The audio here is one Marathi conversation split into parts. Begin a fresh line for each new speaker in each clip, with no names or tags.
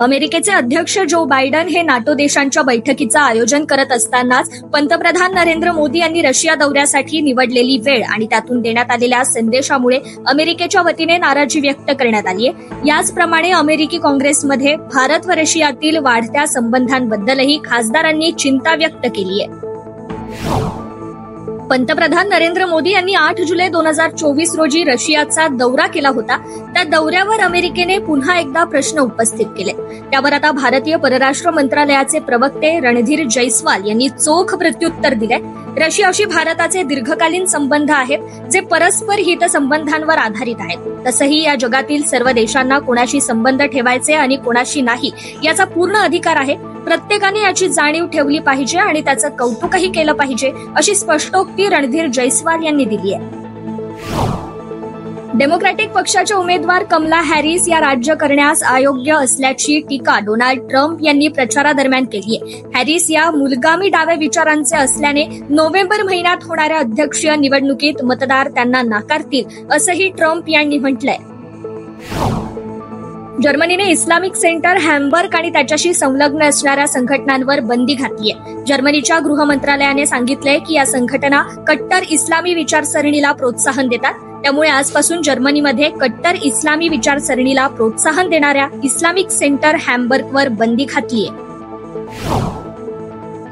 अमेरिकेचे अध्यक्ष जो बायडन हे नाटो देशांच्या बैठकीचं आयोजन करत असतानाच पंतप्रधान नरेंद्र मोदी यांनी रशिया दौऱ्यासाठी निवडलेली वेळ आणि त्यातून देण्यात आलेल्या संदेशामुळे अमेरिकेच्या वतीने नाराजी व्यक्त करण्यात आली आहे। याचप्रमाणे अमेरिकी काँग्रेसमध्ये भारत व रशियातील वाढत्या संबंधांबद्दलही खासदारांनी चिंता व्यक्त केली आहे। पंतप्रधान नरेंद्र मोदी यांनी 8 जुलै 2024 रोजी रशियाचा दौरा केला होता। त्या दौऱ्यावर अमेरिकेने पुन्हा एकदा प्रश्न उपस्थित केले। त्यावर आता भारतीय परराष्ट्र मंत्रालयाचे प्रवक्ते रणधीर जयस्वाल यांनी चोख प्रत्युत्तर दिले। रशियाशी भारताचे दीर्घकालीन संबंध आहेत जे परस्पर हितसंबंधांवर आधारित आहेत। तसंही या जगातील सर्व देशांना कोणाशी संबंध ठेवायचे आणि कोणाशी नाही याचा पूर्ण अधिकार आहे। प्रत्येकाने याची जाणीव ठेवली पाहिजे आणि त्याचं कौतुकही केलं पाहिजे, अशी स्पष्टोक्ती रणधीर जयस्वाल यांनी दिली आहे। डेमोक्रॅटिक पक्षाचे उमेदवार कमला हॅरिस या राज्य करण्यास अयोग्य असल्याची टीका डोनाल्ड ट्रम्प यांनी प्रचारादरम्यान केली आहे। हॅरिस या मूलगामी डाव्या विचारांचे असल्याने नोव्हेंबर महिन्यात होणाऱ्या अध्यक्षीय निवडणुकीत मतदार त्यांना नाकारतील, असंही ट्रम्प यांनी म्हटलंय। जर्मनीने इस्लामिक सेंटर हॅम्बर्ग आणि त्याच्याशी संलग्न असणाऱ्या संघटनांवर बंदी घातली आहे। जर्मनीच्या गृह मंत्रालयाने सांगितलंय की या संघटना कट्टर इस्लामी विचारसरणीला प्रोत्साहन देतात। त्यामुळे आजपासून जर्मनीमध्ये कट्टर इस्लामी विचारसरणीला प्रोत्साहन देणाऱ्या इस्लामिक सेंटर हॅम्बर्गवर बंदी घातली आहे।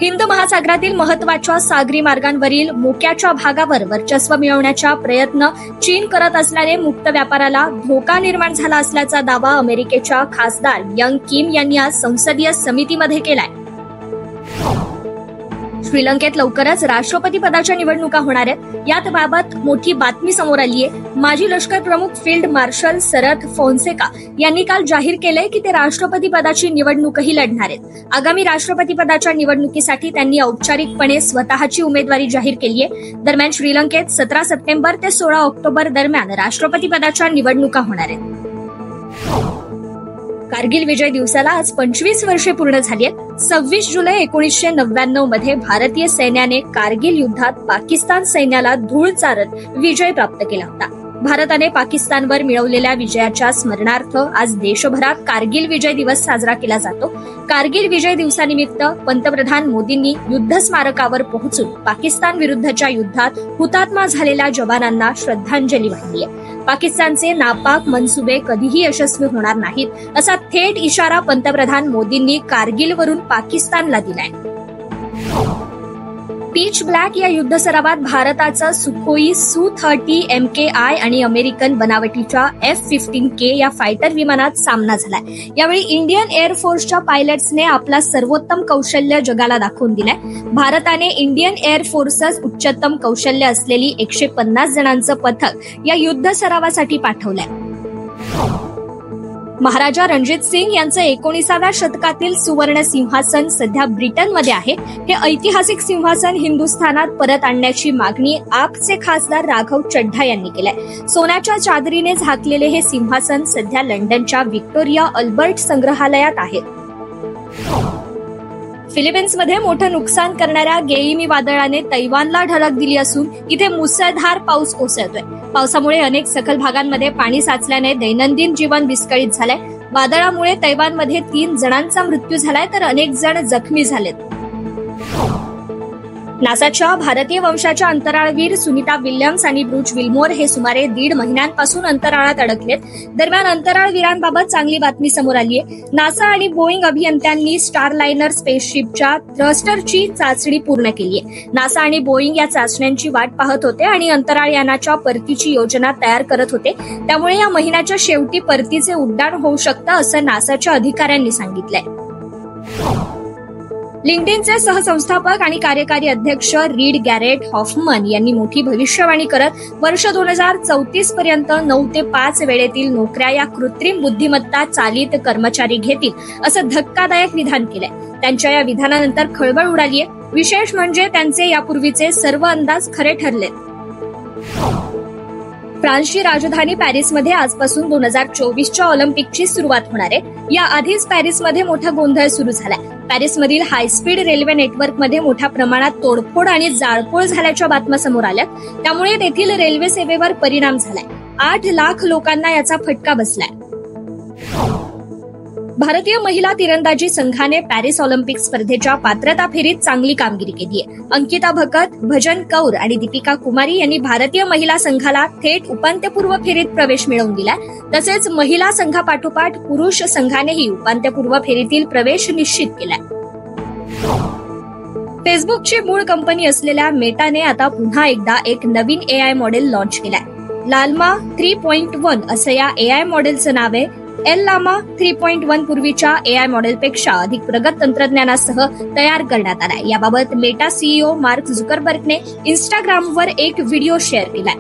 हिंद महासागरातील महत्वाच्या सागरी मार्गांवरील मोक्याच्या भागावर वर्चस्व मिळवण्याचा प्रयत्न चीन करत असल्याने मुक्त व्यापाराला धोका निर्माण झाला असल्याचा दावा अमेरिकेच्या खासदार यंग किम यांनी आज संसदीय समितीमध्ये केलाय। श्रीलंकेत लवकरच राष्ट्रपती पदाच्या निवडणुका होणार आहेत। याबाबत मोठी बातमी समोर आली आहे। माजी लष्कर प्रमुख फील्ड मार्शल शरद फोन्सेका यांनी काल जाहीर केलंय की ते राष्ट्रपती पदाची निवडणूकही लढणार आहेत। आगामी राष्ट्रपती पदाच्या निवडणुकीसाठी त्यांनी औपचारिकपणे स्वतःची उमेदवारी जाहीर केली आहे। दरम्यान श्रीलंकेत 17 सप्टेंबर ते 16 ऑक्टोबर दरम्यान राष्ट्रपती पदाच्या निवडणुका होणार आहेत। कारगिल विजय दिवसाला आज 25 वर्षे पूर्ण झाली आहेत। 26 जुलै 1999 मध्ये भारतीय सैन्याने कारगिल युद्धात पाकिस्तान सैन्याला धूळ चारत विजय प्राप्त केला होता। भारताने पाकिस्तानवर मिळवलेल्या विजयाच्या स्मरणार्थ आज देशभरात कारगिल विजय दिवस साजरा केला जातो। कारगिल विजय दिवसानिमित्त पंतप्रधान मोदींनी युद्ध स्मारकावर पोहोचून पाकिस्तान विरुद्धच्या युद्धात हुतात्मा झालेल्या जवानांना श्रद्धांजली वाहिली आहे। पाकिस्तानचे नापाक मनसुबे कधीही यशस्वी होणार नाहीत असा थेट इशारा पंतप्रधान मोदींनी कारगिलवरून पाकिस्तानला दिलाय। पीच ब्लॅक या युद्ध सरावात भारताचा सुखोई Su-30 MKI आणि अमेरिकन बनावटीच्या F-15K या फायटर विमानात सामना झालाय। यावेळी इंडियन एअरफोर्सच्या पायलट्सने आपला सर्वोत्तम कौशल्य जगाला दाखवून दिलंय। भारताने इंडियन एअर फोर्सच उच्चतम कौशल्य असलेली 150 जणांचं पथक या युद्ध सरावासाठी पाठवलंय। महाराजा रणजित सिंग यांचं 19व्या शतकातील सुवर्ण सिंहासन सध्या ब्रिटनमध्ये आहे। हे ऐतिहासिक सिंहासन हिंदुस्थानात परत आणण्याची मागणी आपचे खासदार राघव चड्ढा यांनी केलाय। सोन्याच्या चादरीने झाकलेले हे सिंहासन सध्या लंडनच्या व्हिक्टोरिया अल्बर्ट संग्रहालयात आहे। फिलिपिन्समध्ये मोठं नुकसान करणाऱ्या गेइमी वादळाने तैवानला धडक दिली असून इथे मुसळधार पाऊस कोसळतोय। पावसामुळे अनेक सखल भागांमध्ये पाणी साचल्याने दैनंदिन जीवन विस्कळीत झालंय। वादळामुळे तैवानमध्ये 3 जणांचा मृत्यू झालाय तर अनेक जण जखमी झालेत। नासाच्या भारतीय वंशाच्या अंतराळवीर सुनीता विल्यम्स आणि ब्रूच विल्मोर हे सुमारे 1.5 महिन्यांपासून अंतराळात अडकलेत। दरम्यान अंतराळवीरांबाबत चांगली बातमी समोर आली आहे। नासा आणि बोईंग अभियंत्यांनी स्टारलायनर स्पेसशिपच्या थ्रस्टरची चाचणी पूर्ण केली आहे। नासा आणि बोईंग या चाचण्यांची वाट पाहत होते आणि अंतराळयानाच्या परतीची योजना तयार करत होते। त्यामुळे या महिन्याच्या शेवटी परतीचे उड्डाण होऊ शकतं असं नासाच्या अधिकाऱ्यांनी सांगितलंय। लिंक्डइनचे सहसंस्थापक आणि कार्यकारी अध्यक्ष रीड गॅरेट हॉफमन यांनी मोठी भविष्यवाणी करत वर्ष 2034 पर्यंत 9 ते 5 वेळेतील नोकऱ्या या कृत्रिम बुद्धिमत्ता चालित कर्मचारी घेतील असं धक्कादायक विधान केलंय। त्यांच्या या विधानानंतर खळबळ उडालीय। विशेष म्हणजे त्यांचे यापूर्वीचे सर्व अंदाज खरे ठरलेत। फ्रान्सची राजधानी पॅरिसमध्ये आजपासून 2024च्या ऑलिम्पिकची सुरुवात होणार आहे। याआधीच पॅरिसमध्ये मोठा गोंधळ सुरू झालाय। पॅरिसमधील हायस्पीड रेल्वे नेटवर्कमध्ये मोठ्या प्रमाणात तोडफोड आणि जाळपोळ झाल्याच्या बातम्या समोर आल्यात। त्यामुळे तेथील रेल्वे सेवेवर परिणाम झालाय। 8 लाख लोकांना याचा फटका बसलाय। भारतीय महिला तिरंदाजी संघाने पॅरिस ऑलिम्पिक स्पर्धेच्या पात्रता फेरीत चांगली कामगिरी केली आहे. अंकिता भकत, भजन कौर आणि दीपिका कुमारी यांनी भारतीय महिला संघाला थेट उपांत्यपूर्व फेरीत प्रवेश मिळवून दिलाय. तसेच महिला संघापाठोपाठ पुरुष संघानेही उपांत्यपूर्व फेरीतील प्रवेश निश्चित केलाय. फेसबुकची मूळ कंपनी असलेल्या मेटाने आता पुन्हा एकदा एक नवीन एआय मॉडेल लॉन्च केलाय. लाल्मा 3.1 असं या एआय मॉडेलचं नाव आहे. एल लामा 3.1 पूर्वीच्या एआय मॉडेलपेक्षा अधिक प्रगत तंत्रज्ञानासह तयार करण्यात आलाय. याबाबत मेटा सीईओ मार्क झुकरबर्गने इंस्टाग्रामवर एक व्हिडिओ शेअर केलाय.